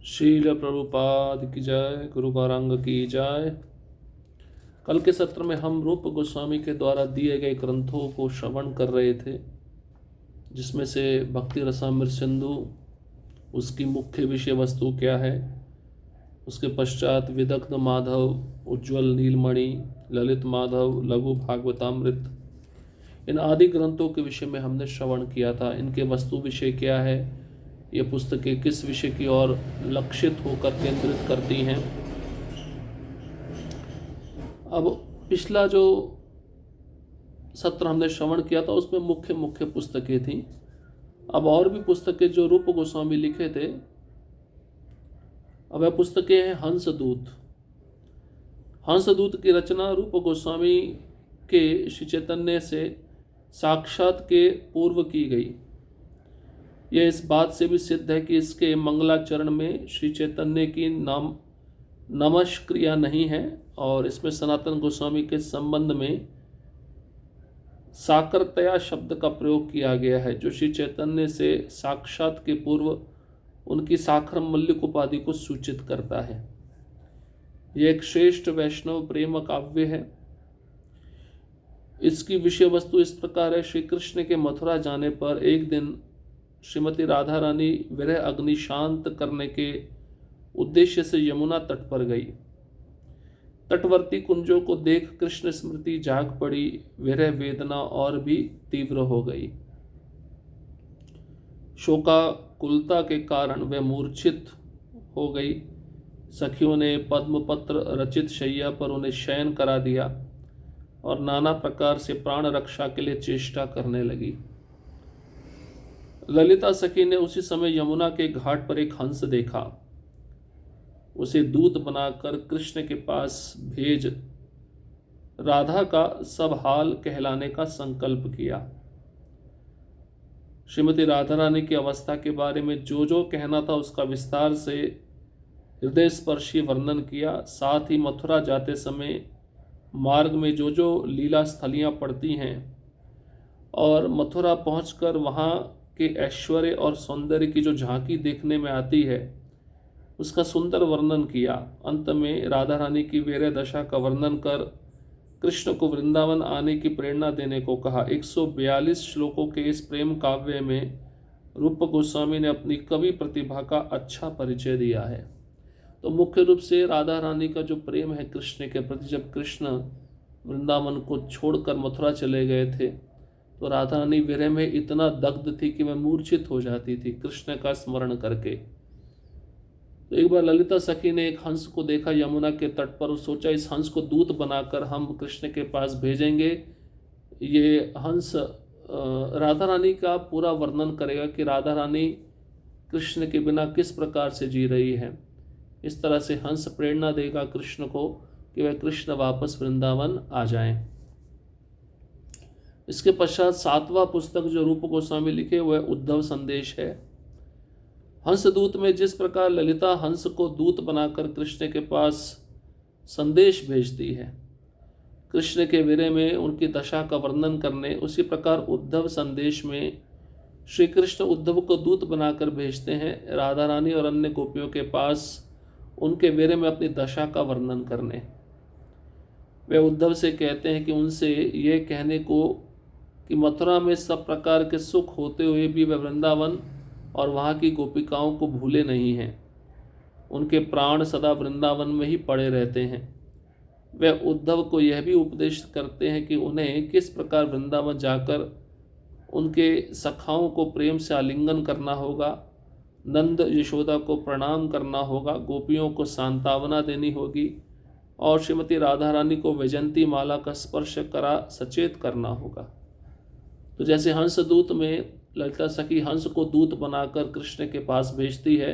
शील प्रभुपाद की जय, गुरु गौरांग की जय। कल के सत्र में हम रूप गोस्वामी के द्वारा दिए गए ग्रंथों को श्रवण कर रहे थे, जिसमें से भक्ति रसामृत सिंधु, उसकी मुख्य विषय वस्तु क्या है, उसके पश्चात विदग्ध माधव, उज्ज्वल नीलमणि, ललित माधव, लघु भागवतामृत, इन आदि ग्रंथों के विषय में हमने श्रवण किया था। इनके वस्तु विषय क्या है, ये पुस्तकें किस विषय की ओर लक्षित होकर केंद्रित करती हैं। अब पिछला जो सत्र हमने श्रवण किया था उसमें मुख्य मुख्य पुस्तकें थीं। अब और भी पुस्तकें जो रूप गोस्वामी लिखे थे, अब वह पुस्तकें हैं हंसदूत। हंसदूत की रचना रूप गोस्वामी के श्री चैतन्य से साक्षात के पूर्व की गई। यह इस बात से भी सिद्ध है कि इसके मंगलाचरण में श्री चैतन्य की नमस्क्रिया नहीं है, और इसमें सनातन गोस्वामी के संबंध में साकरतया शब्द का प्रयोग किया गया है, जो श्री चैतन्य से साक्षात के पूर्व उनकी साखर मल्लिक उपाधि को सूचित करता है। यह एक श्रेष्ठ वैष्णव प्रेम काव्य है। इसकी विषय वस्तु इस प्रकार है। श्री कृष्ण के मथुरा जाने पर एक दिन श्रीमती राधा रानी विरह अग्नि शांत करने के उद्देश्य से यमुना तट पर गई। तटवर्ती कुंजों को देख कृष्ण स्मृति जाग पड़ी, विरह वेदना और भी तीव्र हो गई। शोकाकुलता के कारण वह मूर्छित हो गई। सखियों ने पद्मपत्र रचित शैया पर उन्हें शयन करा दिया और नाना प्रकार से प्राण रक्षा के लिए चेष्टा करने लगी। ललिता सखी ने उसी समय यमुना के घाट पर एक हंस देखा। उसे दूत बनाकर कृष्ण के पास भेज राधा का सब हाल कहलाने का संकल्प किया। श्रीमती राधा रानी की अवस्था के बारे में जो जो कहना था उसका विस्तार से हृदय स्पर्शी वर्णन किया। साथ ही मथुरा जाते समय मार्ग में जो जो लीला स्थलियां पड़ती हैं और मथुरा पहुंचकर वहां के ऐश्वर्य और सौंदर्य की जो झांकी देखने में आती है, उसका सुंदर वर्णन किया। अंत में राधा रानी की वीर्य दशा का वर्णन कर कृष्ण को वृंदावन आने की प्रेरणा देने को कहा। 142 श्लोकों के इस प्रेम काव्य में रूप गोस्वामी ने अपनी कवि प्रतिभा का अच्छा परिचय दिया है। तो मुख्य रूप से राधा रानी का जो प्रेम है कृष्ण के प्रति, जब कृष्ण वृंदावन को छोड़कर मथुरा चले गए थे तो राधा रानी विरह में इतना दग्ध थी कि वह मूर्छित हो जाती थी कृष्ण का स्मरण करके। तो एक बार ललिता सखी ने एक हंस को देखा यमुना के तट पर और सोचा इस हंस को दूत बनाकर हम कृष्ण के पास भेजेंगे। ये हंस राधा रानी का पूरा वर्णन करेगा कि राधा रानी कृष्ण के बिना किस प्रकार से जी रही है। इस तरह से हंस प्रेरणा देगा कृष्ण को कि वह कृष्ण वापस वृंदावन आ जाएं। इसके पश्चात 7वां पुस्तक जो रूप गोस्वामी लिखे वह उद्धव संदेश है। हंसदूत में जिस प्रकार ललिता हंस को दूत बनाकर कृष्ण के पास संदेश भेजती है कृष्ण के विरह में उनकी दशा का वर्णन करने, उसी प्रकार उद्धव संदेश में श्री कृष्ण उद्धव को दूत बनाकर भेजते हैं राधा रानी और अन्य गोपियों के पास उनके विरह में अपनी दशा का वर्णन करने। वे उद्धव से कहते हैं कि उनसे यह कहने को कि मथुरा में सब प्रकार के सुख होते हुए भी वे वृंदावन और वहाँ की गोपिकाओं को भूले नहीं हैं। उनके प्राण सदा वृंदावन में ही पड़े रहते हैं। वे उद्धव को यह भी उपदेश करते हैं कि उन्हें किस प्रकार वृंदावन जाकर उनके सखाओं को प्रेम से आलिंगन करना होगा, नंद यशोदा को प्रणाम करना होगा, गोपियों को सांत्वना देनी होगी और श्रीमती राधा रानी को वैजंती माला का स्पर्श करा सचेत करना होगा। तो जैसे हंसदूत में ललिता सखी हंस को दूत बनाकर कृष्ण के पास भेजती है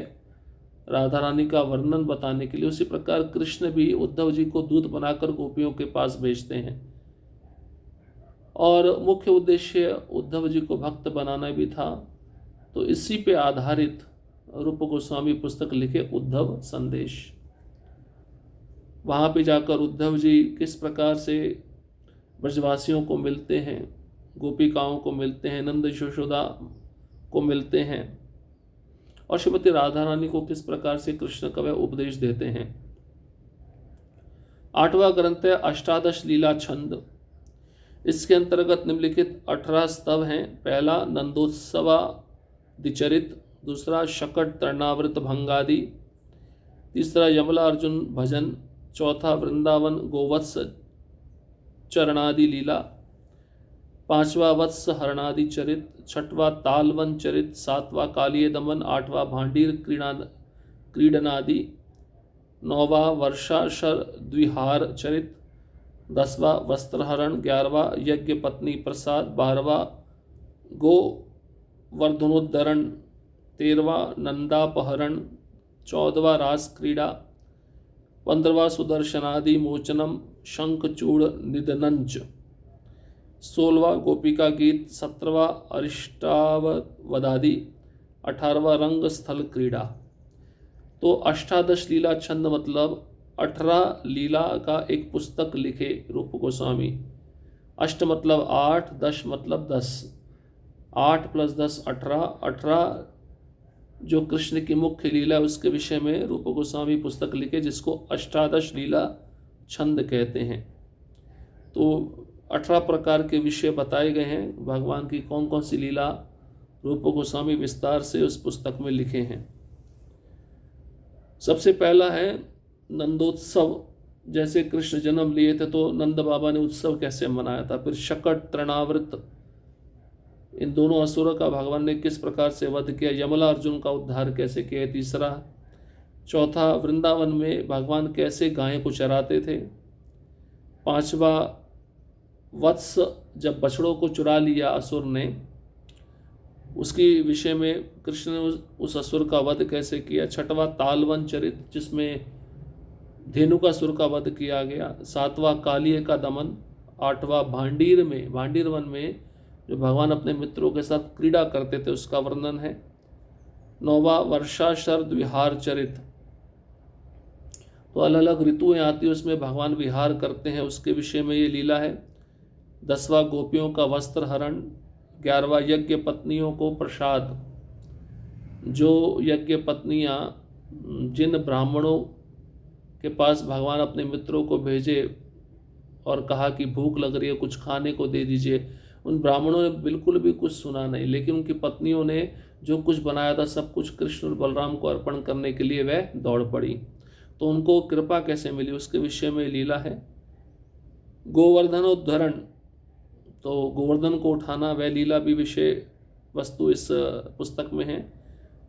राधा रानी का वर्णन बताने के लिए, उसी प्रकार कृष्ण भी उद्धव जी को दूत बनाकर गोपियों के पास भेजते हैं। और मुख्य उद्देश्य उद्धव जी को भक्त बनाना भी था। तो इसी पे आधारित रूप गोस्वामी पुस्तक लिखे उद्धव संदेश। वहाँ पे जाकर उद्धव जी किस प्रकार से ब्रजवासियों को मिलते हैं, गोपिकाओं को मिलते हैं, नंद यशोदा को मिलते हैं और श्रीमती राधा रानी को किस प्रकार से कृष्ण का वह उपदेश देते हैं। 8वां ग्रंथ है अष्टादश लीला छंद। इसके अंतर्गत निम्नलिखित 18 स्तव हैं। पहला नंदोत्सवादिचरित, दूसरा शकट तृणावृत भंगादि, तीसरा यमला अर्जुन भजन, चौथा वृंदावन गोवत्स चरणादि लीला, 5वां वत्स हरणादि चरित, 6वां तालवन चरित, 7वां कालिय दमन, 8वां भांडीर क्रीडनादि, 9वां वर्षाशर द्विहार चरित, 10वां वस्त्रहरण, 11वां यज्ञ पत्नी प्रसाद, 12वां गोवर्धनोद्धरण, 13वां नंदापहरण, 14वां रास क्रीड़ा, 15वां सुदर्शनादि मोचनम शंखचूड़ निधनंच, 16वां गोपिका गीत, 17वां अरिष्टावदादि, 18वां रंग स्थल क्रीड़ा। तो अष्टादश लीला छंद मतलब 18 लीला का एक पुस्तक लिखे रूप गोस्वामी। अष्ट मतलब 8, 10 मतलब 10, 8 + 10 18, 18 जो कृष्ण की मुख्य लीला है उसके विषय में रूप गोस्वामी पुस्तक लिखे, जिसको अष्टादश लीला छंद कहते हैं। तो 18 प्रकार के विषय बताए गए हैं, भगवान की कौन कौन सी लीला रूप गोस्वामी विस्तार से उस पुस्तक में लिखे हैं। सबसे पहला है नंदोत्सव। जैसे कृष्ण जन्म लिए थे तो नंद बाबा ने उत्सव कैसे मनाया था। फिर शकट तृणावृत, इन दोनों असुरों का भगवान ने किस प्रकार से वध किया। यमला अर्जुन का उद्धार कैसे किया। तीसरा, चौथा वृंदावन में भगवान कैसे गाय को चराते थे। 5वां वत्स, जब बछड़ों को चुरा लिया असुर ने, उसकी विषय में कृष्ण ने उस असुर का वध कैसे किया। 6वां तालवन चरित, जिसमें धेनुकासुर का वध किया गया। 7वां कालिय का दमन। 8वां भांडीरवन में जो भगवान अपने मित्रों के साथ क्रीड़ा करते थे उसका वर्णन है। 9वां वर्षाशरद विहार चरित, तो अलग अलग ऋतुएं आती है उसमें भगवान विहार करते हैं, उसके विषय में ये लीला है। 10वां गोपियों का वस्त्र हरण। 11वां यज्ञ पत्नियों को प्रसाद, जो यज्ञ पत्नियां जिन ब्राह्मणों के पास भगवान अपने मित्रों को भेजे और कहा कि भूख लग रही है कुछ खाने को दे दीजिए, उन ब्राह्मणों ने बिल्कुल भी कुछ सुना नहीं, लेकिन उनकी पत्नियों ने जो कुछ बनाया था सब कुछ कृष्ण और बलराम को अर्पण करने के लिए वह दौड़ पड़ी। तो उनको कृपा कैसे मिली उसके विषय में लीला है। गोवर्धनोद्धरण, तो गोवर्धन को उठाना वह लीला भी विषय वस्तु इस पुस्तक में है।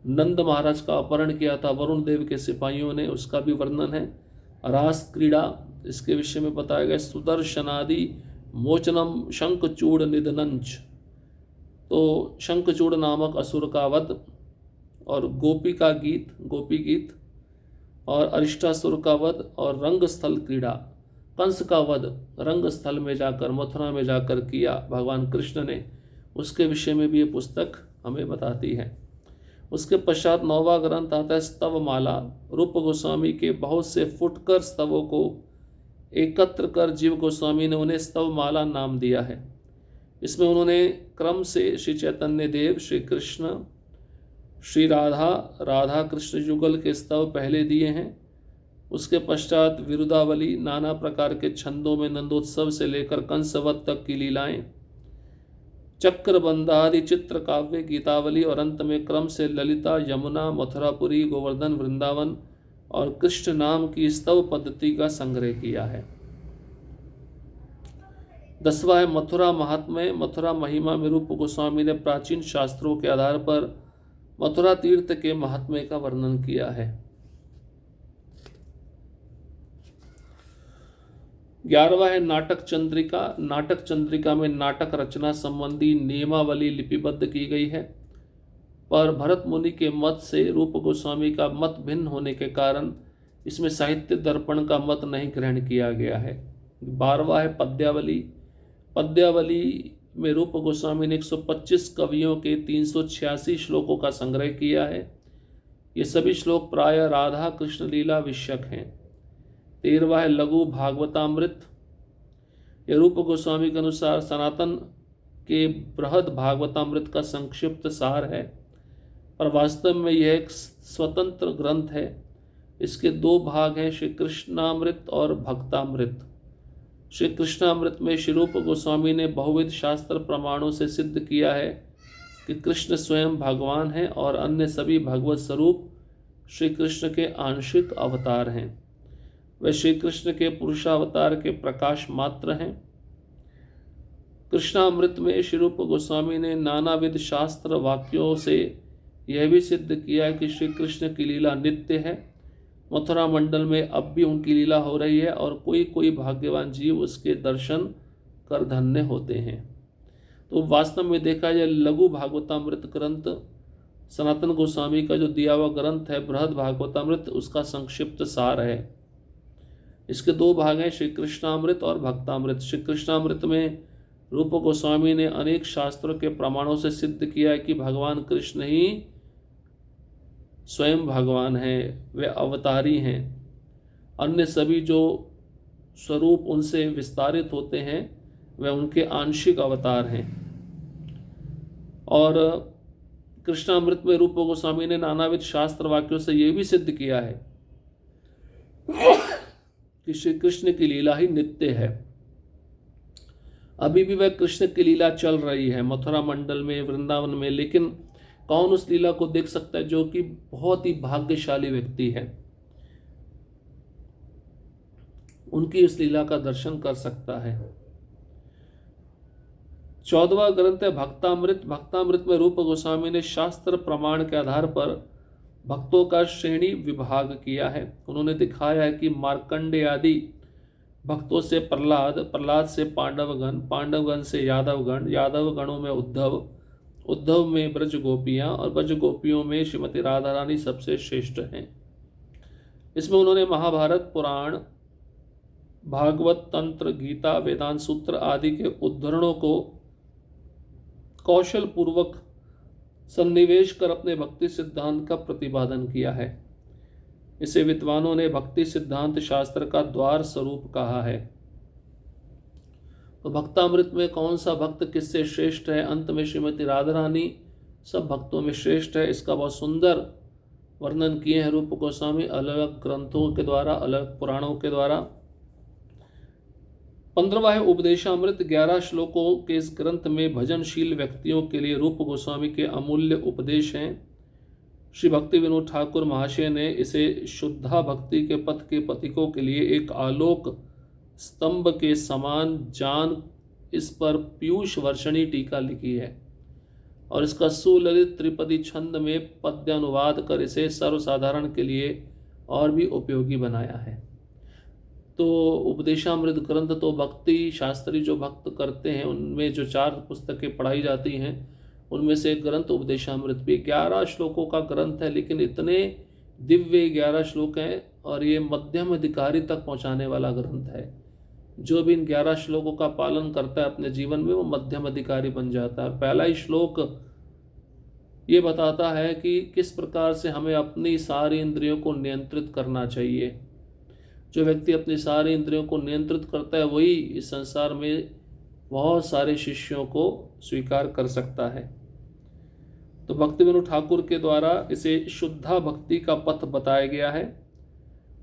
नंद महाराज का अपहरण किया था वरुण देव के सिपाहियों ने, उसका भी वर्णन है। रास क्रीड़ा, इसके विषय में बताया गया। सुदर्शनादि मोचनम शंखचूड़ निधनंच, तो शंखचूड़ नामक असुर का वध। और गोपी गीत और अरिष्टासुर का वध। और रंग स्थल क्रीड़ा, कंस का वध रंग स्थल में जाकर मथुरा में जाकर किया भगवान कृष्ण ने, उसके विषय में भी ये पुस्तक हमें बताती है। उसके पश्चात 9वां ग्रंथ आता है स्तवमाला। रूप गोस्वामी के बहुत से फुटकर स्तवों को एकत्र कर जीव गोस्वामी ने उन्हें स्तवमाला नाम दिया है। इसमें उन्होंने क्रम से श्री चैतन्य देव, श्री कृष्ण, श्री राधा कृष्ण युगल के स्तव पहले दिए हैं। उसके पश्चात विरुदावली, नाना प्रकार के छंदों में नंदोत्सव से लेकर कंसवध तक की लीलाएं, चक्रबंधादि चित्र काव्य, गीतावली और अंत में क्रम से ललिता, यमुना, मथुरापुरी, गोवर्धन, वृंदावन और कृष्ण नाम की स्तव पद्धति का संग्रह किया है। 10वां है मथुरा महात्म्य। मथुरा महिमा में रूप गोस्वामी ने प्राचीन शास्त्रों के आधार पर मथुरा तीर्थ के महात्म्य का वर्णन किया है। 11वां है नाटक चंद्रिका। नाटक चंद्रिका में नाटक रचना संबंधी नियमावली लिपिबद्ध की गई है, पर भरत मुनि के मत से रूप गोस्वामी का मत भिन्न होने के कारण इसमें साहित्य दर्पण का मत नहीं ग्रहण किया गया है। 12वां है पद्यावली। पद्यावली में रूप गोस्वामी ने 125 कवियों के 386 श्लोकों का संग्रह किया है। ये सभी श्लोक प्राय राधा कृष्ण लीला विषयक हैं। 13वां है लघु भागवतामृत। यह रूप गोस्वामी के अनुसार सनातन के बृहद भागवतामृत का संक्षिप्त सार है। पर वास्तव में यह एक स्वतंत्र ग्रंथ है। इसके दो भाग हैं, श्री कृष्णामृत और भक्तामृत। श्री कृष्णामृत में श्री रूप गोस्वामी ने बहुविध शास्त्र प्रमाणों से सिद्ध किया है कि कृष्ण स्वयं भगवान हैं और अन्य सभी भगवत स्वरूप श्री कृष्ण के आंशिक अवतार हैं। वे श्री कृष्ण के पुरुषावतार के प्रकाश मात्र हैं। कृष्णामृत में श्री रूप गोस्वामी ने नानाविध शास्त्र वाक्यों से यह भी सिद्ध किया कि श्री कृष्ण की लीला नित्य है। मथुरा मंडल में अब भी उनकी लीला हो रही है और कोई कोई भाग्यवान जीव उसके दर्शन कर धन्य होते हैं। तो वास्तव में देखा जाए, लघु भागवतामृत ग्रंथ सनातन गोस्वामी का जो दिया हुआ ग्रंथ है बृहद भागवतामृत, उसका संक्षिप्त सार है। इसके दो भाग हैं, श्री कृष्णामृत और भक्तामृत। श्री कृष्णामृत में रूप गोस्वामी ने अनेक शास्त्रों के प्रमाणों से सिद्ध किया है कि भगवान कृष्ण ही स्वयं भगवान हैं, वे अवतारी हैं। अन्य सभी जो स्वरूप उनसे विस्तारित होते हैं वे उनके आंशिक अवतार हैं। और कृष्णामृत में रूप गोस्वामी ने नानाविध शास्त्र वाक्यों से यह भी सिद्ध किया है कि श्री कृष्ण की लीला ही नित्य है। अभी भी वह कृष्ण की लीला चल रही है मथुरा मंडल में, वृंदावन में। लेकिन कौन उस लीला को देख सकता है? जो कि बहुत ही भाग्यशाली व्यक्ति है, उनकी इस लीला का दर्शन कर सकता है। 14वां ग्रंथ है भक्तामृत। भक्तामृत में रूप गोस्वामी ने शास्त्र प्रमाण के आधार पर भक्तों का श्रेणी विभाग किया है। उन्होंने दिखाया है कि मार्कंडे आदि भक्तों से प्रहलाद, प्रहलाद से पांडवगण, पांडवगण से यादवगण, यादव गणों में उद्धव, उद्धव में ब्रज गोपियाँ और ब्रज गोपियों में श्रीमती राधा रानी सबसे श्रेष्ठ हैं। इसमें उन्होंने महाभारत, पुराण, भागवत, तंत्र, गीता, वेदांत सूत्र आदि के उद्धरणों को कौशल पूर्वक सन्निवेश कर अपने भक्ति सिद्धांत का प्रतिपादन किया है। इसे विद्वानों ने भक्ति सिद्धांत शास्त्र का द्वार स्वरूप कहा है। तो भक्तामृत में कौन सा भक्त किससे श्रेष्ठ है? अंत में श्रीमती राधा रानी सब भक्तों में श्रेष्ठ है। इसका बहुत सुंदर वर्णन किए हैं रूप गोस्वामी अलग अलग ग्रंथों के द्वारा, अलग पुराणों के द्वारा। 15वां है उपदेशामृत। 11 श्लोकों के इस ग्रंथ में भजनशील व्यक्तियों के लिए रूप गोस्वामी के अमूल्य उपदेश हैं। श्री भक्ति विनोद ठाकुर महाशय ने इसे शुद्धा भक्ति के पथ के पथिकों के लिए एक आलोक स्तंभ के समान जान इस पर पीयूष वर्षणी टीका लिखी है और इसका सुललित त्रिपदी छंद में पद्यानुवाद कर इसे सर्वसाधारण के लिए और भी उपयोगी बनाया है। तो उपदेशामृत ग्रंथ तो भक्ति शास्त्री जो भक्त करते हैं उनमें जो 4 पुस्तकें पढ़ाई जाती हैं उनमें से एक ग्रंथ उपदेशामृत भी 11 श्लोकों का ग्रंथ है, लेकिन इतने दिव्य 11 श्लोक हैं और ये मध्यम अधिकारी तक पहुंचाने वाला ग्रंथ है। जो भी इन 11 श्लोकों का पालन करता है अपने जीवन में वो मध्यम अधिकारी बन जाता है। पहला ही श्लोक ये बताता है कि किस प्रकार से हमें अपनी सारी इंद्रियों को नियंत्रित करना चाहिए। जो व्यक्ति अपनी सारी इंद्रियों को नियंत्रित करता है वही इस संसार में बहुत सारे शिष्यों को स्वीकार कर सकता है। तो भक्ति विनोद ठाकुर के द्वारा इसे शुद्धा भक्ति का पथ बताया गया है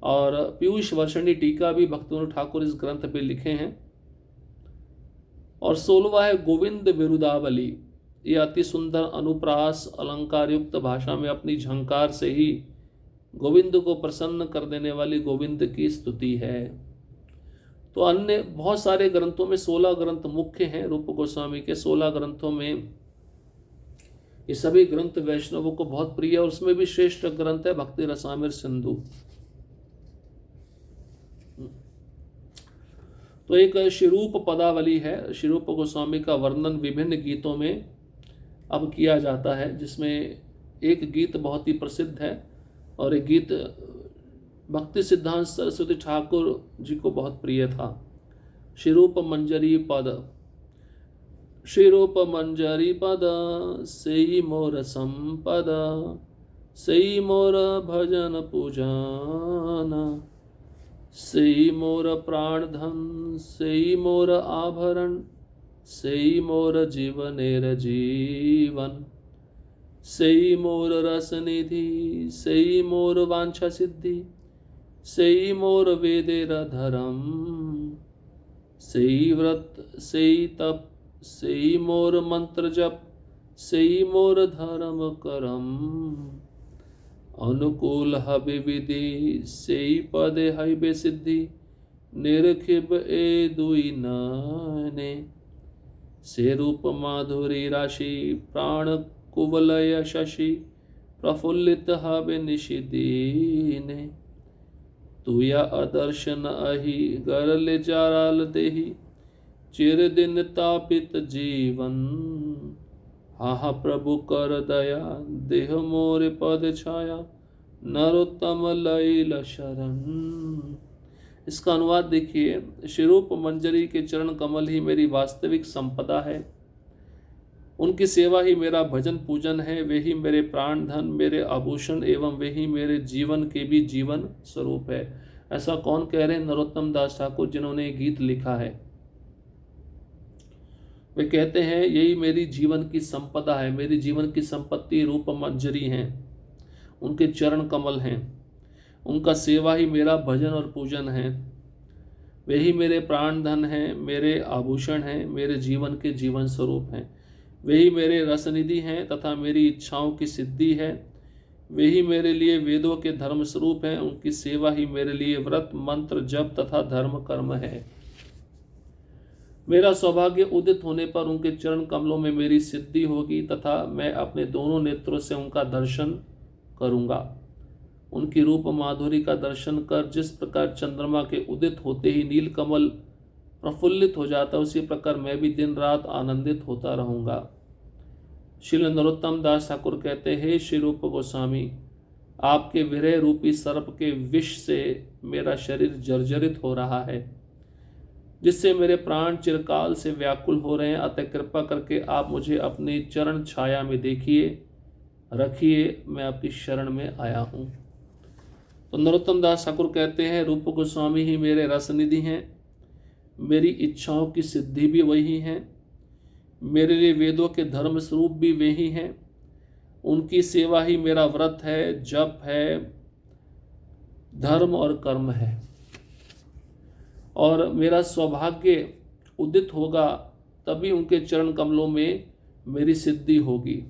और पीयूष वर्षणी टीका भी भक्ति विनोद ठाकुर इस ग्रंथ पे लिखे हैं। और 16वां है गोविंद विरुदावली। ये अति सुंदर अनुप्रास अलंकार युक्त भाषा में अपनी झंकार से ही गोविंद को प्रसन्न कर देने वाली गोविंद की स्तुति है। तो अन्य बहुत सारे ग्रंथों में 16 ग्रंथ मुख्य हैं रूप गोस्वामी के। 16 ग्रंथों में ये सभी ग्रंथ वैष्णवों को बहुत प्रिय है और उसमें भी श्रेष्ठ ग्रंथ है भक्ति रसामृत सिंधु। तो एक शिरूप पदावली है। शिरूप गोस्वामी का वर्णन विभिन्न गीतों में अब किया जाता है, जिसमें एक गीत बहुत ही प्रसिद्ध है और एक गीत भक्ति सिद्धांत सरस्वती ठाकुर जी को बहुत प्रिय था। शिरूप मंजरी पद। शिरूप मंजरी पद सेई मोर संपद, सेई मोर भजन पूजन, सेई मोर प्राण धन, सेई मोर आभरण, सेई मोर जीवनेर जीवन, सई मोर रस निधि, सई मोर वांछा सिद्धि, सई मोर वेदेर धरम, सई व्रत सई तप, सई मोर मंत्र जप, सई मोर धर्म करम। अनुकूल हबि विधि, सई पदे हईबे सिद्धि, निरखिब ए दुई नाने, से रूप माधुरी राशि, प्राण कुवलय शशि, प्रफुल्लित हबे निशिदीने। तुया अदर्शन अहि, गरल जाराल देहि, चिर दिन तापित जीवन, हा प्रभु कर दया, देह मोर पद छाया, नरोत्तम लैल शरण। इसका अनुवाद देखिए, शिरूप मंजरी के चरण कमल ही मेरी वास्तविक संपदा है, उनकी सेवा ही मेरा भजन पूजन है, वे ही मेरे प्राण धन, मेरे आभूषण एवं वे ही मेरे जीवन के भी जीवन स्वरूप है। ऐसा कौन कह रहे हैं? नरोत्तम दास ठाकुर, जिन्होंने गीत लिखा है। वे कहते हैं यही मेरी जीवन की संपदा है, मेरी जीवन की संपत्ति रूप मंजरी हैं, उनके चरण कमल हैं, उनका सेवा ही मेरा भजन और पूजन है, वे ही मेरे प्राण धन हैं, मेरे आभूषण हैं, मेरे जीवन के जीवन स्वरूप हैं, वे ही मेरे रसनिधि हैं तथा मेरी इच्छाओं की सिद्धि है, वे ही मेरे लिए वेदों के धर्म स्वरूप हैं, उनकी सेवा ही मेरे लिए व्रत मंत्र जप तथा धर्म कर्म है। मेरा सौभाग्य उदित होने पर उनके चरण कमलों में मेरी सिद्धि होगी तथा मैं अपने दोनों नेत्रों से उनका दर्शन करूंगा। उनकी रूप माधुरी का दर्शन कर जिस प्रकार चंद्रमा के उदित होते ही नील कमल प्रफुल्लित हो जाता, उसी प्रकार मैं भी दिन रात आनंदित होता रहूंगा। श्री नरोत्तम दास ठाकुर कहते हैं, श्री रूप गोस्वामी, आपके विरह रूपी सर्प के विष से मेरा शरीर जर्जरित हो रहा है, जिससे मेरे प्राण चिरकाल से व्याकुल हो रहे हैं। अतः कृपा करके आप मुझे अपनी चरण छाया में देखिए, रखिए, मैं आपकी शरण में आया हूँ। तो नरोत्तम दास ठाकुर कहते हैं, रूप गोस्वामी ही मेरे रसनिधि हैं, मेरी इच्छाओं की सिद्धि भी वही हैं, मेरे लिए वेदों के धर्म स्वरूप भी वे ही हैं, उनकी सेवा ही मेरा व्रत है, जप है, धर्म और कर्म है, और मेरा सौभाग्य उदित होगा तभी उनके चरण कमलों में मेरी सिद्धि होगी।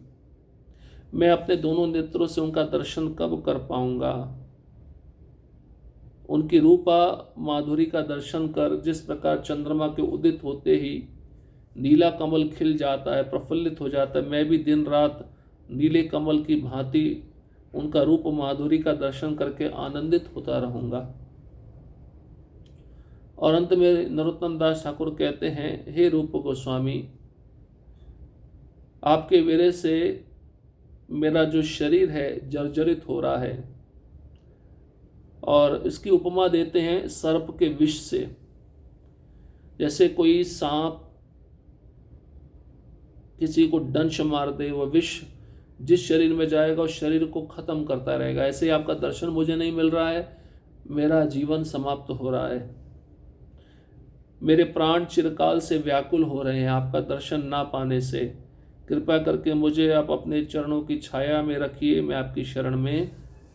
मैं अपने दोनों नेत्रों से उनका दर्शन कब कर पाऊंगा? उनकी रूपा माधुरी का दर्शन कर जिस प्रकार चंद्रमा के उदित होते ही नीला कमल खिल जाता है, प्रफुल्लित हो जाता है, मैं भी दिन रात नीले कमल की भांति उनका रूप माधुरी का दर्शन करके आनंदित होता रहूंगा। और अंत में नरोत्तम दास ठाकुर कहते हैं, हे रूप गोस्वामी, आपके विरह से मेरा जो शरीर है जर्जरित हो रहा है, और इसकी उपमा देते हैं सर्प के विष से। जैसे कोई सांप किसी को डंश मार दे, वह विष जिस शरीर में जाएगा उस शरीर को खत्म करता रहेगा। ऐसे ही आपका दर्शन मुझे नहीं मिल रहा है, मेरा जीवन समाप्त हो रहा है, मेरे प्राण चिरकाल से व्याकुल हो रहे हैं आपका दर्शन ना पाने से। कृपया करके मुझे आप अपने चरणों की छाया में रखिए, मैं आपकी शरण में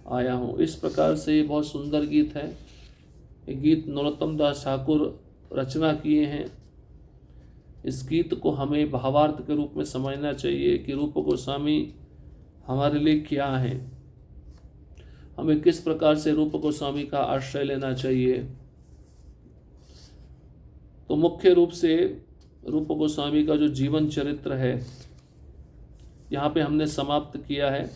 आया हूँ। इस प्रकार से ये बहुत सुंदर गीत है। ये गीत नरोत्तम दास ठाकुर रचना किए हैं। इस गीत को हमें भावार्थ के रूप में समझना चाहिए कि रूप गोस्वामी हमारे लिए क्या है, हमें किस प्रकार से रूप गोस्वामी का आश्रय लेना चाहिए। तो मुख्य रूप से रूप गोस्वामी का जो जीवन चरित्र है यहाँ पे हमने समाप्त किया है।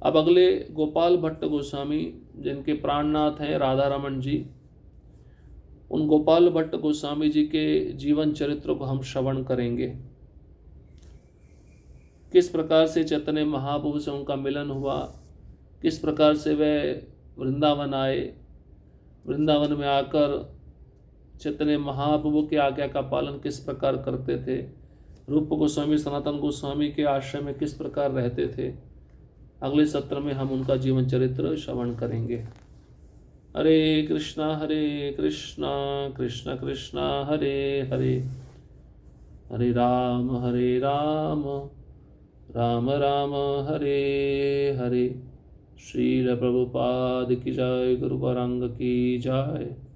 अब अगले गोपाल भट्ट गोस्वामी, जिनके प्राणनाथ हैं राधा रमन जी, उन गोपाल भट्ट गोस्वामी जी के जीवन चरित्र को हम श्रवण करेंगे। किस प्रकार से चैतन्य महाप्रभु से उनका मिलन हुआ, किस प्रकार से वह वृंदावन आए, वृंदावन में आकर चैतन्य महाप्रभु की आज्ञा का पालन किस प्रकार करते थे, रूप गोस्वामी सनातन गोस्वामी के आश्रम में किस प्रकार रहते थे। अगले सत्र में हम उनका जीवन चरित्र श्रवण करेंगे। हरे कृष्णा कृष्ण कृष्णा हरे हरे, हरे राम राम राम हरे हरे। श्रील प्रभुपाद की जय, गुरु गौरांग की जय।